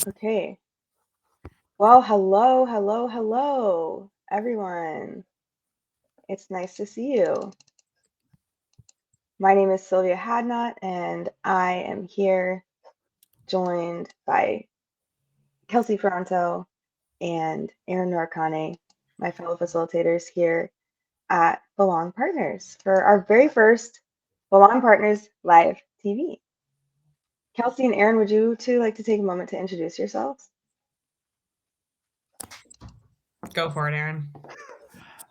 Okay. Well, hello, everyone. It's nice to see you. My name is Sylvia Hadnot, and I am here joined by Kelsey Peronto and Aaron Norikane, my fellow facilitators here at Belong Partners for our very first Belong Partners live TV. Kelsey and Aaron, would you two like to take a moment to introduce yourselves? Go for it, Aaron.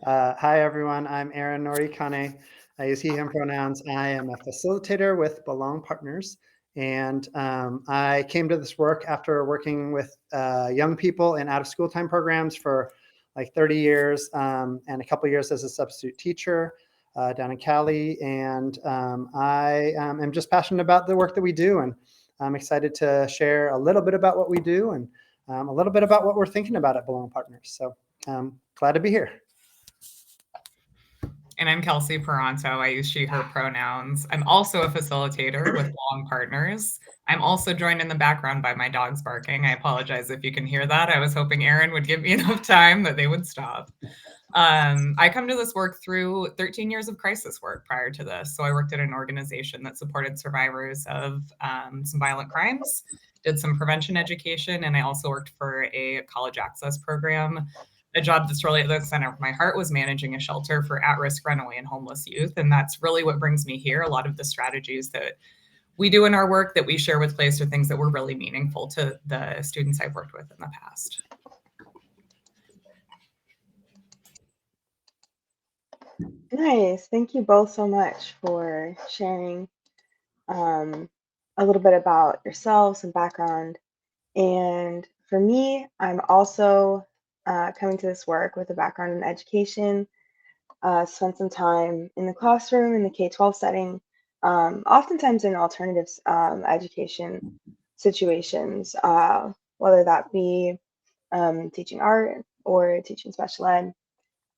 Hi, everyone. I'm Aaron Norikane. I use he, him pronouns. I am a facilitator with Belong Partners. And I came to this work after working with young people in out-of-school time programs for like 30 years and a couple of years as a substitute teacher down in Cali. And I am just passionate about the work that we do. And I'm excited to share a little bit about what we do and a little bit about what we're thinking about at Belong Partners. So glad to be here. And I'm Kelsey Peronto. I use she, her pronouns. I'm also a facilitator with Belong Partners. I'm also joined in the background by my dogs barking. I apologize if you can hear that. I was hoping Aaron would give me enough time that they would stop. I come to this work through 13 years of crisis work prior to this. So I worked at an organization that supported survivors of some violent crimes, did some prevention education, and I also worked for a college access program. A job that's really at the center of my heart was managing a shelter for at-risk runaway and homeless youth. And that's really what brings me here. A lot of the strategies that we do in our work that we share with place are things that were really meaningful to the students I've worked with in the past. Nice. Thank you both so much for sharing a little bit about yourselves and background. And for me, I'm also coming to this work with a background in education, spent some time in the classroom in the K-12 setting, oftentimes in alternatives education situations, whether that be teaching art or teaching special ed.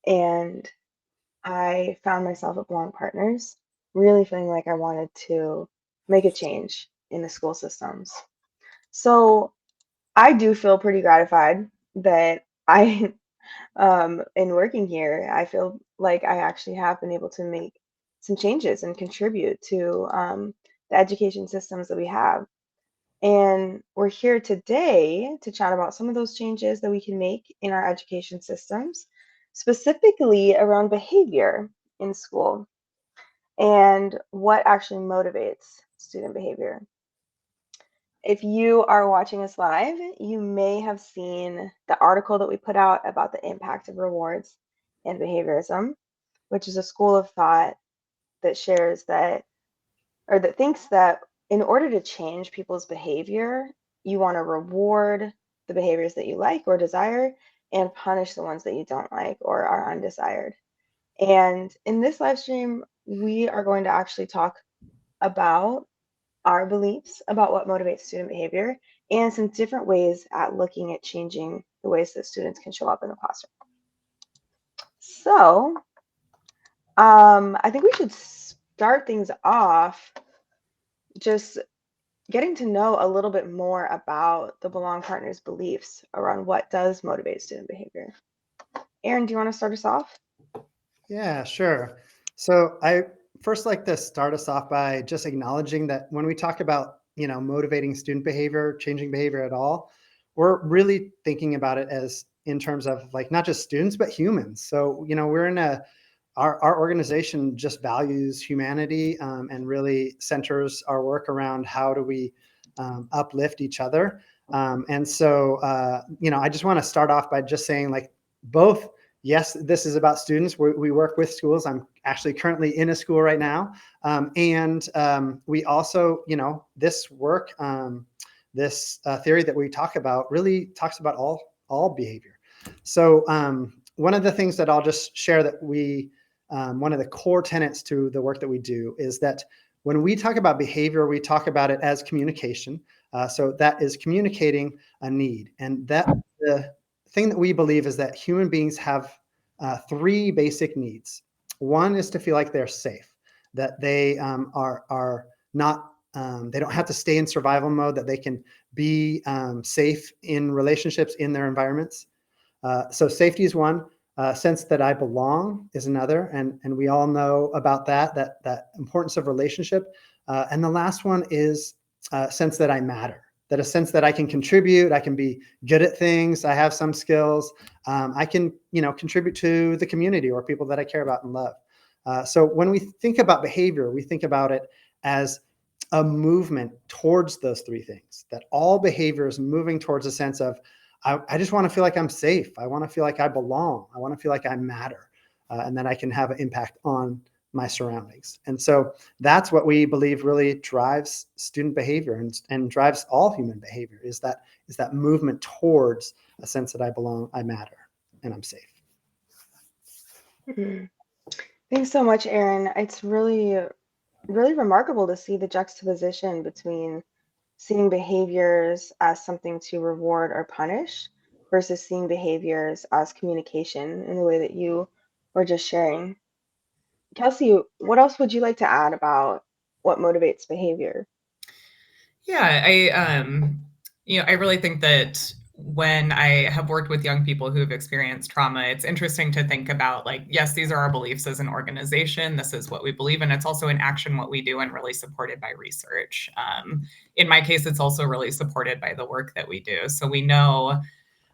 And I found myself at Belong Partners really feeling like I wanted to make a change in the school systems. So I do feel pretty gratified that I, in working here, I feel like I actually have been able to make some changes and contribute to the education systems that we have. And we're here today to chat about some of those changes that we can make in our education systems, specifically around behavior in school and what actually motivates student behavior. If you are watching us live, you may have seen the article that we put out about the impact of rewards and behaviorism, which is a school of thought that shares that, or that thinks that in order to change people's behavior, you want to reward the behaviors that you like or desire and punish the ones that you don't like or are undesired. And in this live stream, we are going to actually talk about our beliefs about what motivates student behavior and some different ways at looking at changing the ways that students can show up in the classroom. So I think we should start things off just getting to know a little bit more about the Belong Partners beliefs around what does motivate student behavior. Aaron, do you want to start us off? Yeah, sure. So I first like to start us off by just acknowledging that when we talk about, motivating student behavior, changing behavior at all, we're really thinking about it as in terms of like not just students, but humans. So, we're in our organization just values humanity and really centers our work around how do we uplift each other. And so, I just want to start off by just saying like both, yes, this is about students. We work with schools. I'm actually currently in a school right now. And we also, this work, this theory that we talk about really talks about all behavior. So one of the things that I'll just share that one of the core tenets to the work that we do is that when we talk about behavior, we talk about it as communication. So that is communicating a need. And that the thing that we believe is that human beings have three basic needs. One is to feel like they're safe, that they are not they don't have to stay in survival mode, that they can be safe in relationships in their environments. So safety is one. Sense that I belong is another, and we all know about that importance of relationship. And the last one is sense that I matter, that a sense that I can contribute, I can be good at things, I have some skills, I can contribute to the community or people that I care about and love. So when we think about behavior, we think about it as a movement towards those three things, that all behavior is moving towards a sense of, I just want to feel like I'm safe. I want to feel like I belong. I want to feel like I matter, and that I can have an impact on my surroundings. And so that's what we believe really drives student behavior and drives all human behavior, is that movement towards a sense that I belong, I matter, and I'm safe. Mhm. Thanks so much, Aaron. It's really, really remarkable to see the juxtaposition between seeing behaviors as something to reward or punish versus seeing behaviors as communication in the way that you were just sharing. Kelsey, what else would you like to add about what motivates behavior? Yeah, I really think that when I have worked with young people who have experienced trauma, it's interesting to think about, like, yes, these are our beliefs as an organization. This is what we believe, and it's also in action what we do and really supported by research. In my case, it's also really supported by the work that we do. So we know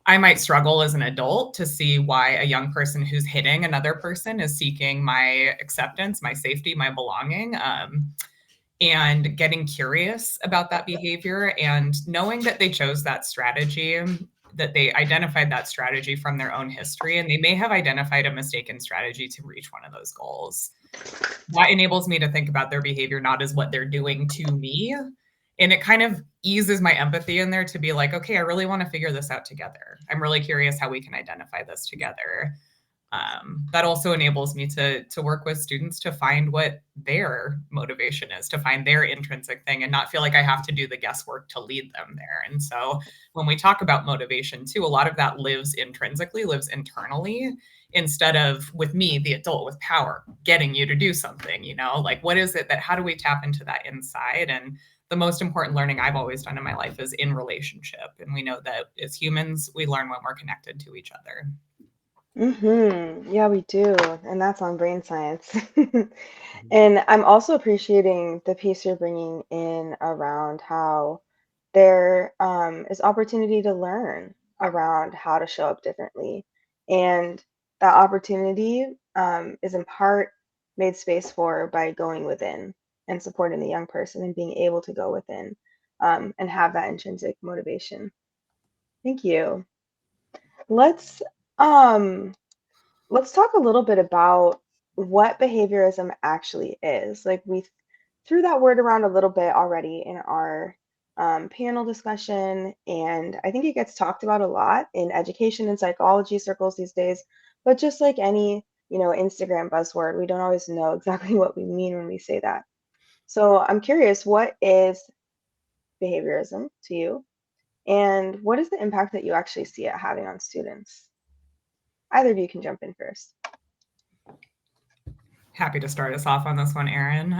I might struggle as an adult to see why a young person who's hitting another person is seeking my acceptance, my safety, my belonging. And getting curious about that behavior and knowing that they chose that strategy, that they identified that strategy from their own history, and they may have identified a mistaken strategy to reach one of those goals. That enables me to think about their behavior not as what they're doing to me. And it kind of eases my empathy in there to be like, okay, I really want to figure this out together. I'm really curious how we can identify this together. That also enables me to work with students to find what their motivation is, to find their intrinsic thing and not feel like I have to do the guesswork to lead them there. And so when we talk about motivation too, a lot of that lives intrinsically, lives internally, instead of with me, the adult with power, getting you to do something, like what is it that, how do we tap into that inside? And the most important learning I've always done in my life is in relationship. And we know that as humans, we learn when we're connected to each other. Yeah, we do. And that's on brain science. And I'm also appreciating the piece you're bringing in around how there is opportunity to learn around how to show up differently. And that opportunity is in part made space for by going within and supporting the young person and being able to go within and have that intrinsic motivation. Thank you. Let's um, let's talk a little bit about what behaviorism actually is. Like we threw that word around a little bit already in our panel discussion, and I think it gets talked about a lot in education and psychology circles these days. But just like any, Instagram buzzword, we don't always know exactly what we mean when we say that. So I'm curious, what is behaviorism to you, and what is the impact that you actually see it having on students? Either of you can jump in first. Happy to start us off on this one, Aaron.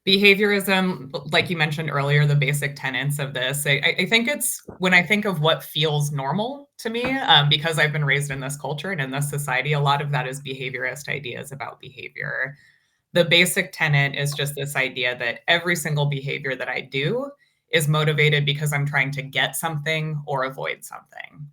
Behaviorism, like you mentioned earlier, the basic tenets of this, I think it's when I think of what feels normal to me, because I've been raised in this culture and in this society, a lot of that is behaviorist ideas about behavior. The basic tenet is just this idea that every single behavior that I do is motivated because I'm trying to get something or avoid something.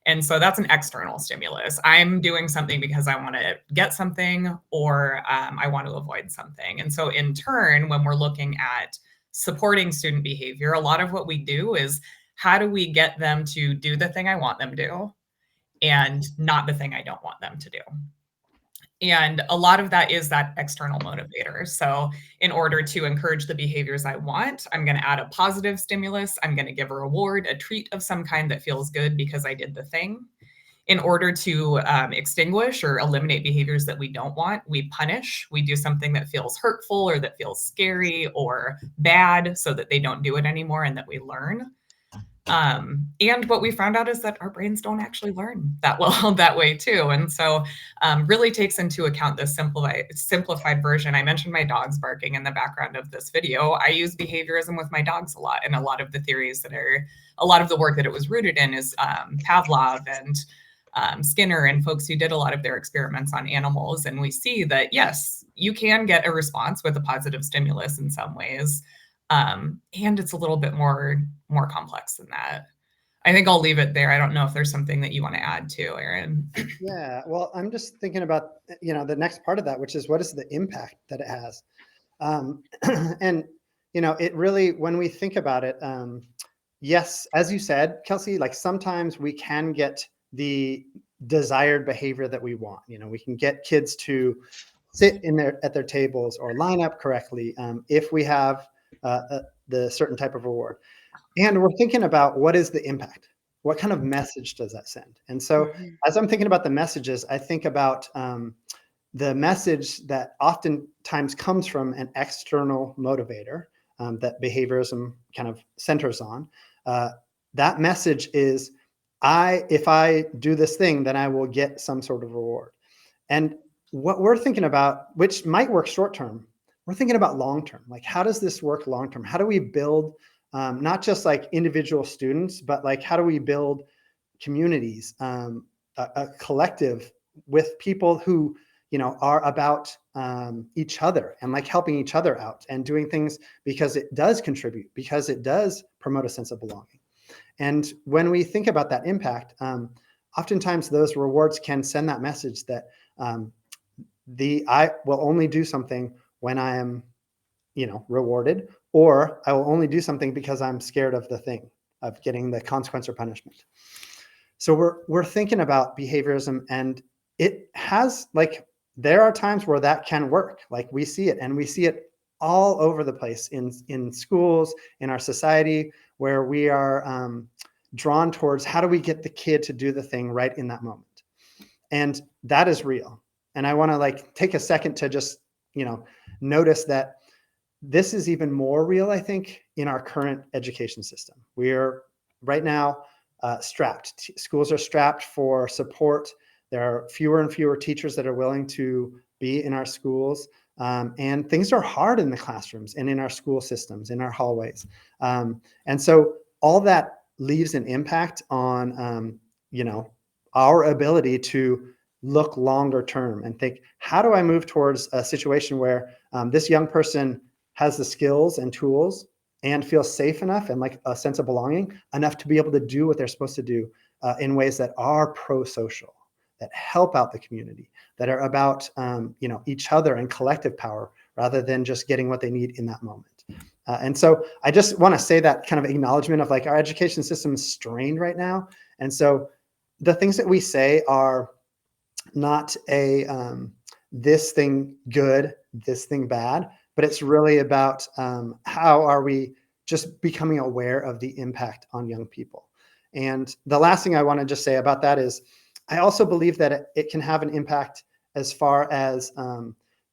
And so that's an external stimulus. I'm doing something because I want to get something or I want to avoid something. And so, in turn, when we're looking at supporting student behavior, a lot of what we do is how do we get them to do the thing I want them to do and not the thing I don't want them to do? And a lot of that is that external motivator. So, in order to encourage the behaviors I want, I'm going to add a positive stimulus. I'm going to give a reward, a treat of some kind that feels good because I did the thing. In order to extinguish or eliminate behaviors that we don't want, we punish. We do something that feels hurtful or that feels scary or bad so that they don't do it anymore and that we learn. And what we found out is that our brains don't actually learn that well that way too. And so really takes into account this simplified version. I mentioned my dogs barking in the background of this video. I use behaviorism with my dogs a lot. And a lot of the theories a lot of the work that it was rooted in is Pavlov and Skinner and folks who did a lot of their experiments on animals. And we see that, yes, you can get a response with a positive stimulus in some ways. And it's a little bit more complex than that. I think I'll leave it there. I don't know if there's something that you want to add too, Aaron. Yeah, well, I'm just thinking about, the next part of that, which is what is the impact that it has? And, it really, when we think about it, yes, as you said, Kelsey, like sometimes we can get the desired behavior that we want. We can get kids to sit at their tables or line up correctly if we have the certain type of reward. And we're thinking about what is the impact? What kind of message does that send? And so as I'm thinking about the messages, I think about the message that oftentimes comes from an external motivator that behaviorism kind of centers on. That message is, if I do this thing, then I will get some sort of reward. And what we're thinking about, which might work short term, we're thinking about long term. Like, how does this work long term? How do we build not just like individual students, but like how do we build communities, a collective with people who are about each other and like helping each other out and doing things because it does contribute, because it does promote a sense of belonging. And when we think about that impact, oftentimes those rewards can send that message that I will only do something when I am rewarded, or I will only do something because I'm scared of the thing, of getting the consequence or punishment. So we're thinking about behaviorism, and it has, like, there are times where that can work. Like, we see it, and we see it all over the place in schools, in our society, where we are drawn towards how do we get the kid to do the thing right in that moment. And that is real. And I want to like take a second to just, notice that this is even more real, I think, in our current education system. We are right now strapped. Schools are strapped for support. There are fewer and fewer teachers that are willing to be in our schools. And things are hard in the classrooms and in our school systems, in our hallways. And so all that leaves an impact on, our ability to look longer term and think, how do I move towards a situation where this young person has the skills and tools and feels safe enough and like a sense of belonging enough to be able to do what they're supposed to do in ways that are pro-social, that help out the community, that are about each other and collective power rather than just getting what they need in that moment. And so I just want to say that kind of acknowledgement of like our education system is strained right now. And so the things that we say are not a this thing good, this thing bad, but it's really about how are we just becoming aware of the impact on young people. And the last thing I want to just say about that is I also believe that it can have an impact as far as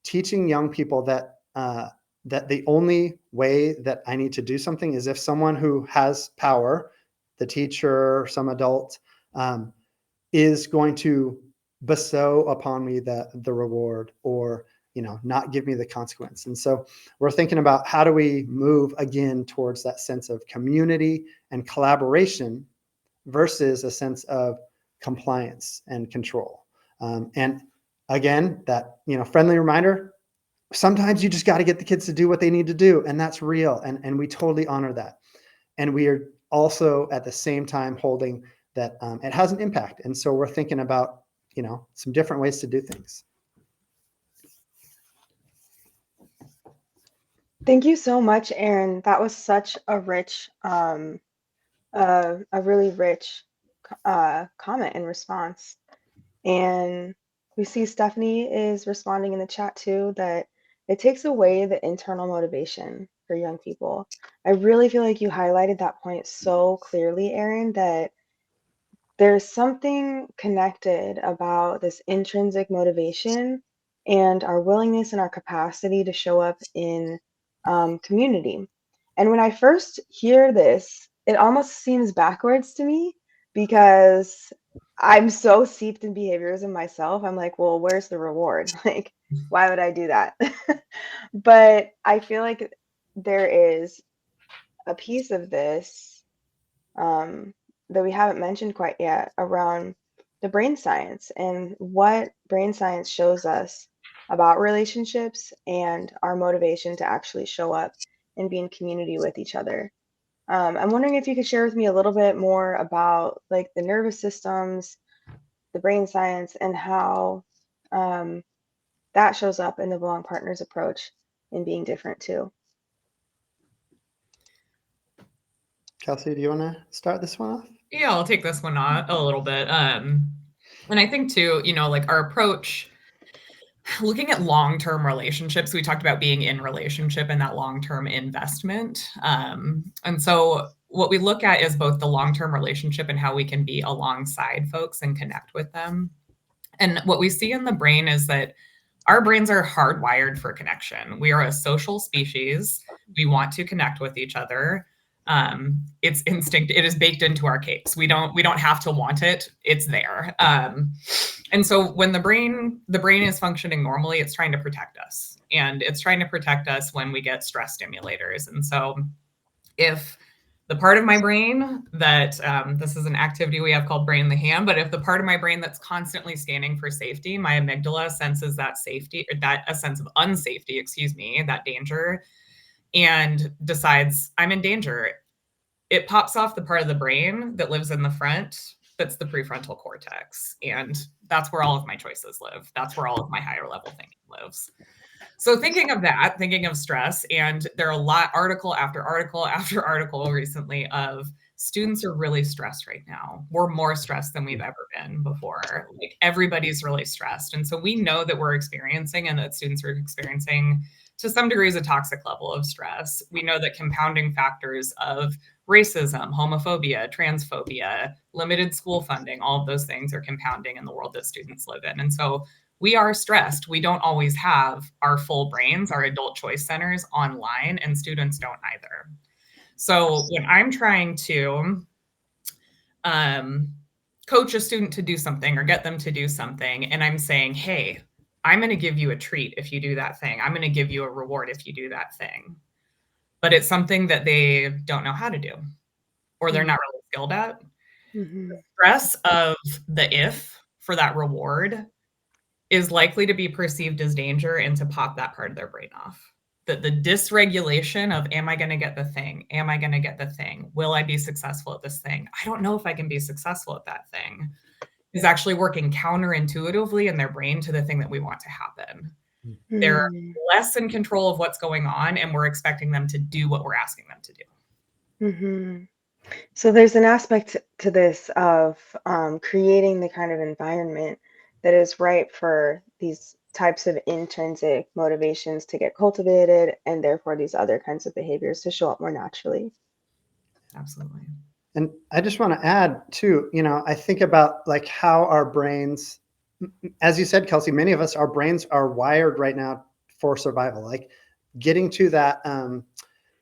teaching young people that that the only way that I need to do something is if someone who has power, the teacher, some adult, is going to bestow upon me the reward or not give me the consequence. And so we're thinking about how do we move again towards that sense of community and collaboration versus a sense of compliance and control. And again, that friendly reminder, sometimes you just got to get the kids to do what they need to do, and that's real, and we totally honor that. And we are also at the same time holding that it has an impact. And so we're thinking about some different ways to do things. Thank you so much, Aaron. That was such a rich, a really rich comment and response. And we see Stephanie is responding in the chat too, that it takes away the internal motivation for young people. I really feel like you highlighted that point so clearly, Aaron, that there's something connected about this intrinsic motivation and our willingness and our capacity to show up in community. And when I first hear this, it almost seems backwards to me because I'm so steeped in behaviorism myself. I'm like, well, where's the reward? Like, why would I do that? But I feel like there is a piece of this um, that we haven't mentioned quite yet around the brain science and what brain science shows us about relationships and our motivation to actually show up and be in community with each other. I'm wondering if you could share with me a little bit more about like the nervous systems, the brain science, and how um, that shows up in the Belong Partners approach in being different too. Kelsey, do you want to start this one off? Yeah, I'll take this one on a little bit. And I think too, like our approach, looking at long-term relationships, we talked about being in relationship and that long-term investment. And so what we look at is both the long-term relationship and how we can be alongside folks and connect with them. And what we see in the brain is that our brains are hardwired for connection. We are a social species. We want to connect with each other. It's instinct. It is baked into our cakes. We don't have to want it. It's there. And so when the brain is functioning normally, it's trying to protect us, and it's trying to protect us when we get stress stimulators. And so if the part of my brain that this is an activity we have called brain in the hand, but if the part of my brain that's constantly scanning for safety, my amygdala senses that safety, or that a sense of unsafety, that danger, and decides I'm in danger, it pops off the part of the brain that lives in the front, that's the prefrontal cortex. And that's where all of my choices live. That's where all of my higher level thinking lives. So thinking of stress, and there are a lot, article after article after article recently of students are really stressed right now. We're more stressed than we've ever been before. Like everybody's really stressed. And so we know that we're experiencing, and that students are experiencing to some degrees, a toxic level of stress. We know that compounding factors of racism, homophobia, transphobia, limited school funding, all of those things are compounding in the world that students live in. And so we are stressed. We don't always have our full brains, our adult choice centers online, and students don't either. So when I'm trying to coach a student to do something or get them to do something, and I'm saying, hey, I'm going to give you a treat if you do that thing. I'm going to give you a reward if you do that thing. But it's something that they don't know how to do, or they're not really skilled at. Mm-hmm. The stress of the if for that reward is likely to be perceived as danger and to pop that part of their brain off. The dysregulation of, am I going to get the thing? Am I going to get the thing? Will I be successful at this thing? I don't know if I can be successful at that thing, is actually working counterintuitively in their brain to the thing that we want to happen. Mm-hmm. They're less in control of what's going on, and we're expecting them to do what we're asking them to do. Mm-hmm. So there's an aspect to this of creating the kind of environment that is right for these types of intrinsic motivations to get cultivated, and therefore these other kinds of behaviors to show up more naturally. Absolutely. And I just want to add too, I think about like how our brains, as you said, Kelsey, many of us, our brains are wired right now for survival. Like getting to that,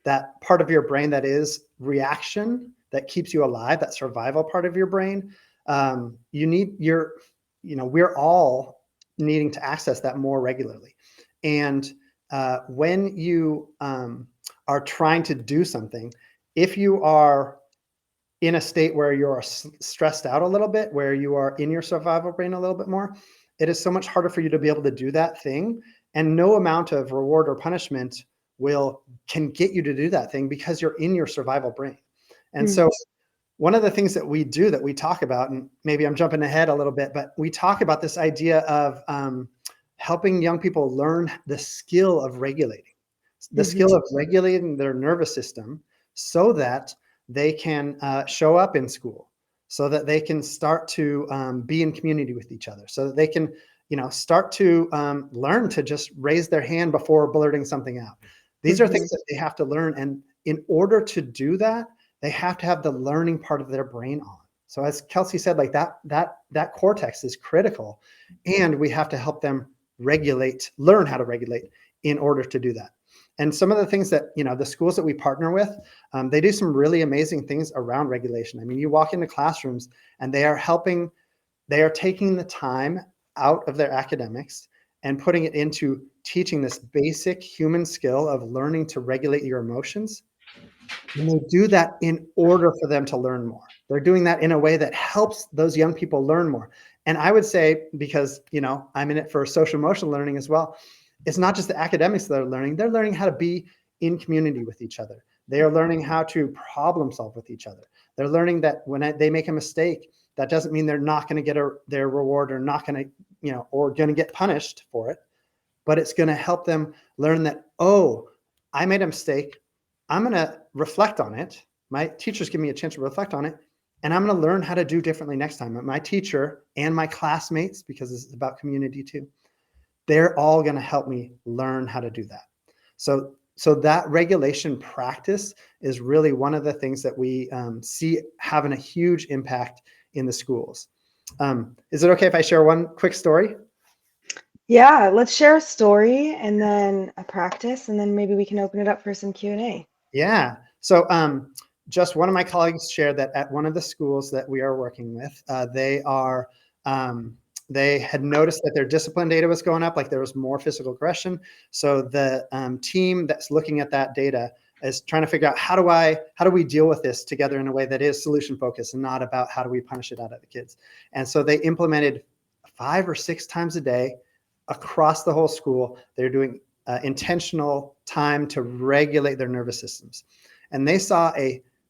that part of your brain that is reaction, that keeps you alive, that survival part of your brain. We're all needing to access that more regularly. And when you are trying to do something, if you are in a state where you're stressed out a little bit, where you are in your survival brain a little bit more, it is so much harder for you to be able to do that thing. And no amount of reward or punishment can get you to do that thing because you're in your survival brain. And so one of the things that we do, that we talk about, and maybe I'm jumping ahead a little bit, but we talk about this idea of helping young people learn the skill of regulating, the skill of regulating their nervous system so that they can show up in school, so that they can start to be in community with each other, so that they can, start to learn to just raise their hand before blurting something out. These are things that they have to learn. And in order to do that, they have to have the learning part of their brain on. So as Kelsey said, like that cortex is critical, and we have to help them learn how to regulate in order to do that. And some of the things that, the schools that we partner with, they do some really amazing things around regulation. I mean, you walk into classrooms and they are taking the time out of their academics and putting it into teaching this basic human skill of learning to regulate your emotions. And they do that in order for them to learn more. They're doing that in a way that helps those young people learn more. And I would say, because, I'm in it for social emotional learning as well, it's not just the academics that are learning, they're learning how to be in community with each other. They are learning how to problem solve with each other. They're learning that when they make a mistake, that doesn't mean they're not going to get their reward, or not going to, or going to get punished for it, but it's going to help them learn that, oh, I made a mistake. I'm going to reflect on it. My teachers give me a chance to reflect on it, and I'm going to learn how to do differently next time. My teacher and my classmates, because this is about community too, they're all going to help me learn how to do that. So that regulation practice is really one of the things that we see having a huge impact in the schools. Is it okay if I share one quick story? Yeah, let's share a story and then a practice, and then maybe we can open it up for some Q&A. Yeah. So just one of my colleagues shared that at one of the schools that we are working with, they had noticed that their discipline data was going up, like there was more physical aggression. So the team that's looking at that data is trying to figure out how do we deal with this together in a way that is solution focused and not about how do we punish it out of the kids. And so they implemented 5 or 6 times a day across the whole school. They're doing intentional time to regulate their nervous systems. And they saw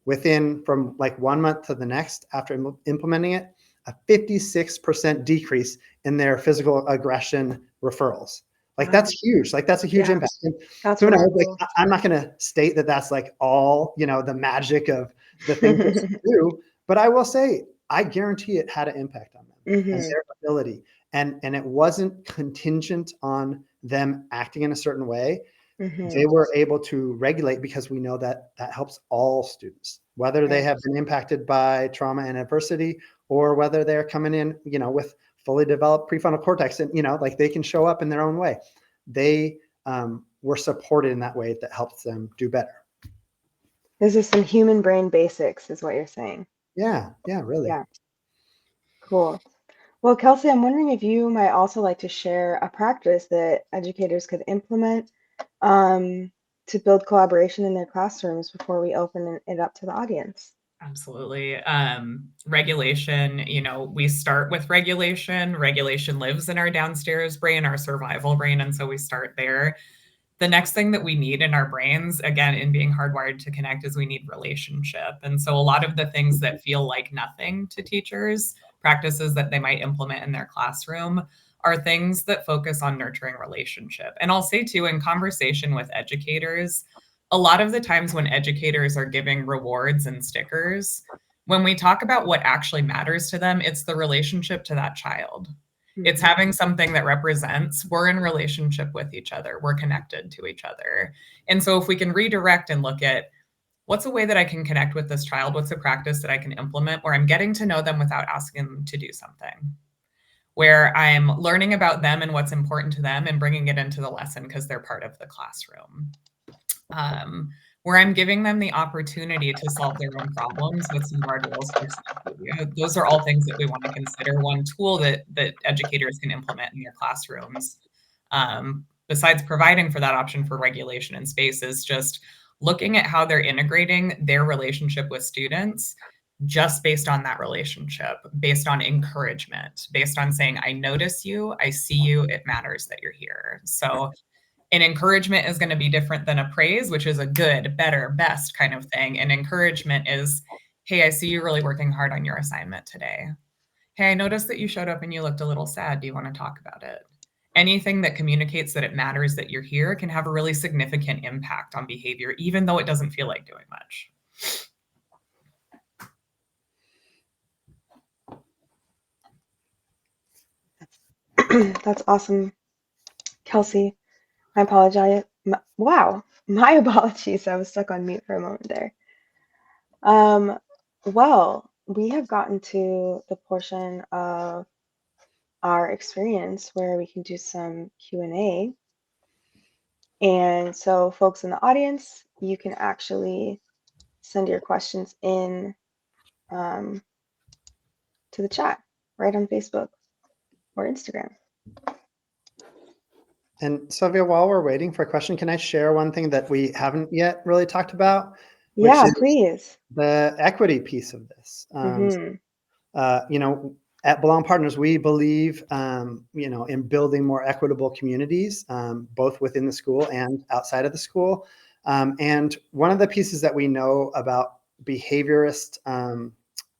within from like 1 month to the next after implementing it, a 56% decrease in their physical aggression referrals. Like, wow, that's huge. Like, that's a huge impact. And that's who knows? cool. Like, I'm not going to state that that's like all, the magic of the things that you do, but I will say, I guarantee it had an impact on them and their ability. And it wasn't contingent on them acting in a certain way. They were able to regulate, because we know that helps all students, whether they have been impacted by trauma and adversity, or whether they're coming in, with fully developed prefrontal cortex, and, like, they can show up in their own way. They were supported in that way that helps them do better. This is some human brain basics, is what you're saying. Yeah, really. Yeah. Cool. Well, Kelsey, I'm wondering if you might also like to share a practice that educators could implement to build collaboration in their classrooms before we open it up to the audience. Absolutely. Regulation, we start with regulation. Regulation lives in our downstairs brain, our survival brain. And so we start there. The next thing that we need in our brains, again, in being hardwired to connect, is we need relationship. And so a lot of the things that feel like nothing to teachers, practices that they might implement in their classroom, are things that focus on nurturing relationship. And I'll say too, in conversation with educators, a lot of the times when educators are giving rewards and stickers, when we talk about what actually matters to them, it's the relationship to that child. It's having something that represents we're in relationship with each other, we're connected to each other. And so if we can redirect and look at what's a way that I can connect with this child, what's a practice that I can implement where I'm getting to know them without asking them to do something, where I'm learning about them and what's important to them and bringing it into the lesson because they're part of the classroom. Where I'm giving them the opportunity to solve their own problems with some guardrails for self-review. Those are all things that we want to consider. One tool that educators can implement in their classrooms, besides providing for that option for regulation in space, is just looking at how they're integrating their relationship with students just based on that relationship, based on encouragement, based on saying, I notice you, I see you, it matters that you're here. So an encouragement is going to be different than a praise, which is a good, better, best kind of thing. And encouragement is, hey, I see you really working hard on your assignment today. Hey, I noticed that you showed up and you looked a little sad. Do you want to talk about it? Anything that communicates that it matters that you're here can have a really significant impact on behavior, even though it doesn't feel like doing much. That's awesome, Kelsey. I apologize. Wow, my apologies. I was stuck on mute for a moment there. Well, we have gotten to the portion of our experience where we can do some Q&A. And so folks in the audience, you can actually send your questions in to the chat right on Facebook or Instagram. And Sylvia, while we're waiting for a question, can I share one thing that we haven't yet really talked about, which Yeah, is please. the equity piece of this? Mm-hmm. At Belong Partners, we believe, in building more equitable communities, both within the school and outside of the school. And one of the pieces that we know about behaviorist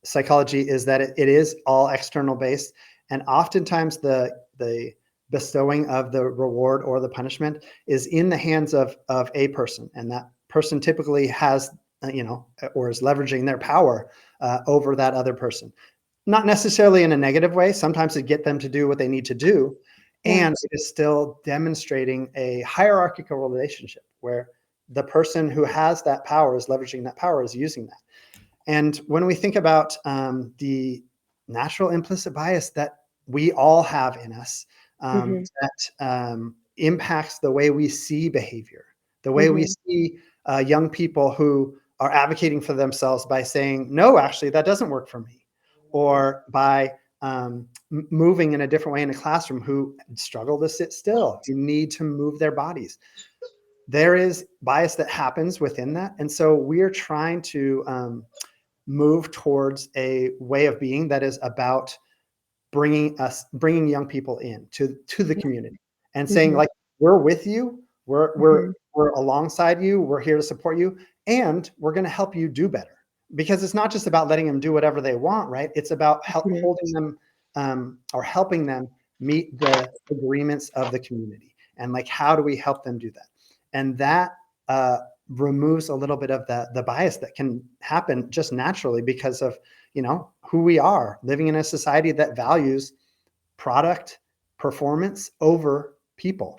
psychology is that it is all external based, and oftentimes the bestowing of the reward or the punishment is in the hands of a person, and that person typically has, or is leveraging their power over that other person. Not necessarily in a negative way, sometimes to get them to do what they need to do. Yeah. And it is still demonstrating a hierarchical relationship where the person who has that power is leveraging that power, is using that. And when we think about the natural implicit bias that we all have in us, Mm-hmm. that impacts the way we see behavior, the way we Mm-hmm. see young people who are advocating for themselves by saying, no, actually, that doesn't work for me, or by moving in a different way in a classroom, who struggle to sit still, who need to move their bodies. There is bias that happens within that. And so we're trying to move towards a way of being that is about bringing young people in to the community and saying, Mm-hmm. like, we're with you, Mm-hmm. we're alongside you, we're here to support you, and we're going to help you do better. Because it's not just about letting them do whatever they want, right? It's about Mm-hmm. holding them or helping them meet the agreements of the community. And like, how do we help them do that? And that removes a little bit of the bias that can happen just naturally because of who we are, living in a society that values product performance over people.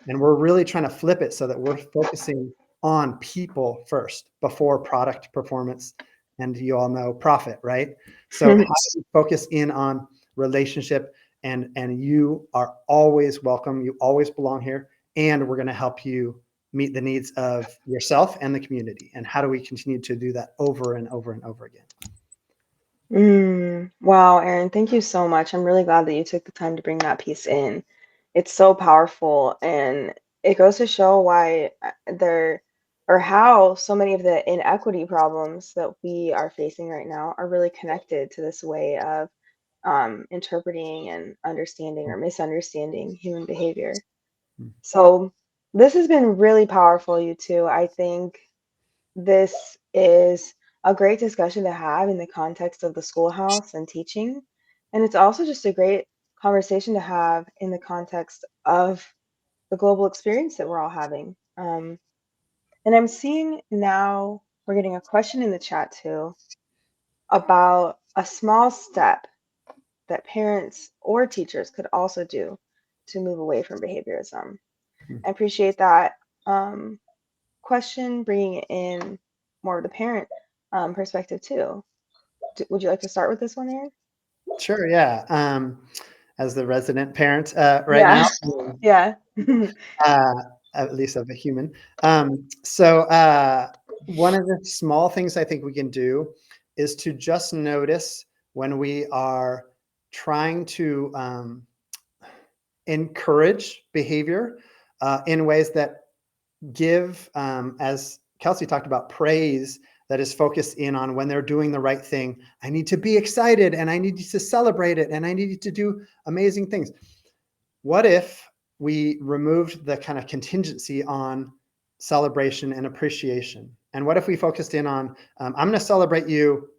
And we're really trying to flip it so that we're focusing on people first before product performance, and you all know profit, right? So how do we focus in on relationship, and you are always welcome, you always belong here, and we're going to help you meet the needs of yourself and the community. And how do we continue to do that over and over and over again? Wow, Aaron, thank you so much. I'm really glad that you took the time to bring that piece in. It's so powerful, and it goes to show why there, or how so many of the inequity problems that we are facing right now are really connected to this way of interpreting and understanding or misunderstanding human behavior. So this has been really powerful, you two. I think this is a great discussion to have in the context of the schoolhouse and teaching. And it's also just a great conversation to have in the context of the global experience that we're all having. And I'm seeing now we're getting a question in the chat too about a small step that parents or teachers could also do to move away from behaviorism. I appreciate that question, bringing in more of the parent perspective too. Would you like to start with this one, Aaron? Sure, yeah. As the resident parent right Yeah, now, yeah. uh, at least of a human. So one of the small things I think we can do is to just notice when we are trying to encourage behavior in ways that give, as Kelsey talked about, praise that is focused in on when they're doing the right thing. I need to be excited, and I need to celebrate it, and I need to do amazing things. What if we removed the kind of contingency on celebration and appreciation? And what if we focused in on, I'm going to celebrate you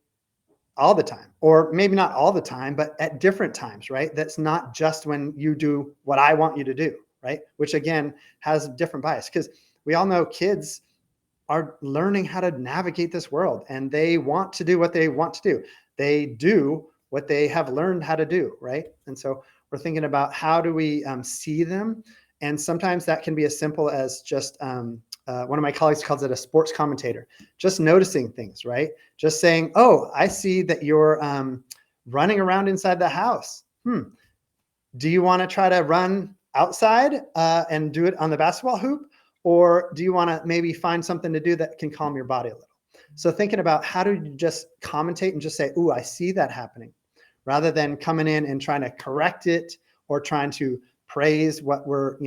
all the time, or maybe not all the time, but at different times, right? That's not just when you do what I want you to do, right? Which again has different bias, because we all know kids are learning how to navigate this world, and they want to do what they want to do. They do what they have learned how to do, right? And so we're thinking about how do we see them, and sometimes that can be as simple as just one of my colleagues calls it a sports commentator, just noticing things, right? Just saying, oh, I see that you're running around inside the house. Do you want to try to run outside and do it on the basketball hoop? Or do you want to maybe find something to do that can calm your body a little? So thinking about how do you just commentate and just say, ooh, I see that happening, rather than coming in and trying to correct it or trying to praise what were,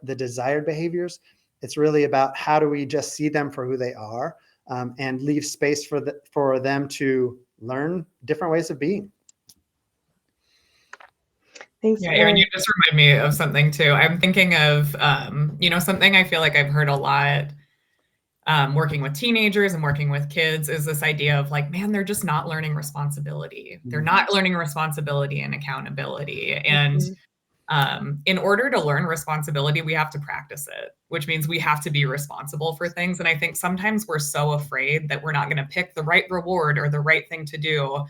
the desired behaviors. It's really about how do we just see them for who they are, and leave space for them to learn different ways of being. Thanks, Yeah, Aaron, Aaron. you just remind me of something too. I'm thinking of, something I feel like I've heard a lot working with teenagers and working with kids is this idea of like, man, they're just not learning responsibility. They're not learning responsibility and accountability. And in order to learn responsibility, we have to practice it, which means we have to be responsible for things. And I think sometimes we're so afraid that we're not going to pick the right reward or the right thing to do,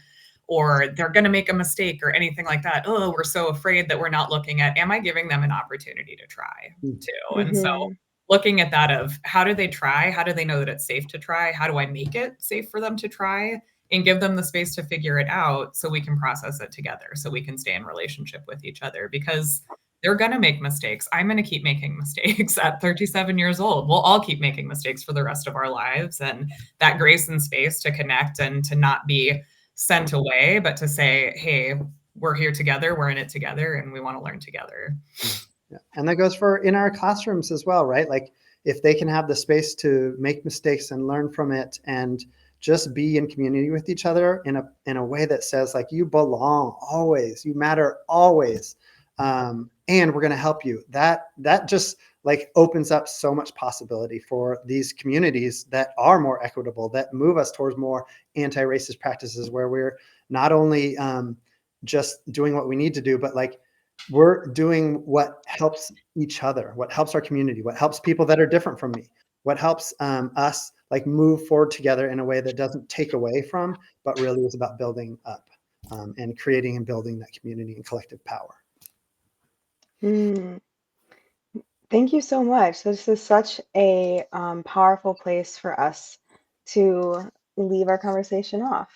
or they're going to make a mistake or anything like that. Oh, we're so afraid that we're not looking at, am I giving them an opportunity to try too? And so looking at that of how do they try? How do they know that it's safe to try? How do I make it safe for them to try and give them the space to figure it out so we can process it together, so we can stay in relationship with each other, because they're going to make mistakes. I'm going to keep making mistakes at 37 years old. We'll all keep making mistakes for the rest of our lives. And that grace and space to connect and to not be sent away, but to say, hey, we're here together, we're in it together, and we want to learn together. Yeah. And that goes for in our classrooms as well, right? Like if they can have the space to make mistakes and learn from it and just be in community with each other in a way that says like, you belong always, you matter always. And we're going to help you. That just like opens up so much possibility for these communities that are more equitable, that move us towards more anti-racist practices, where we're not only just doing what we need to do, but like we're doing what helps each other, what helps our community, what helps people that are different from me, what helps us like move forward together in a way that doesn't take away from, but really is about building up, and creating and building that community and collective power. Thank you so much. This is such a powerful place for us to leave our conversation off.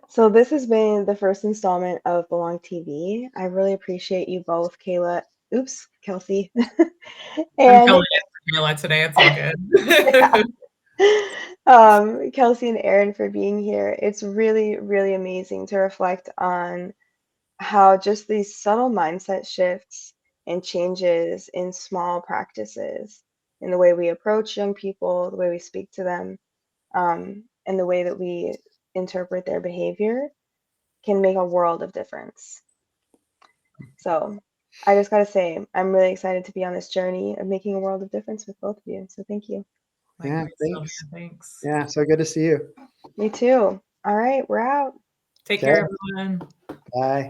So this has been the first installment of Belong TV. I really appreciate you both, Kelsey, I'm and filling it for Mila today. It's all good. Kelsey and Aaron for being here. It's really, really amazing to reflect on how just these subtle mindset shifts and changes in small practices, in the way we approach young people, the way we speak to them, and the way that we interpret their behavior can make a world of difference. So I just got to say, I'm really excited to be on this journey of making a world of difference with both of you. So thank you. Yeah, Sylvia, thanks. thanks. Yeah, so good to see you. Me too. All right, we're out. Take Okay. care, everyone. Bye.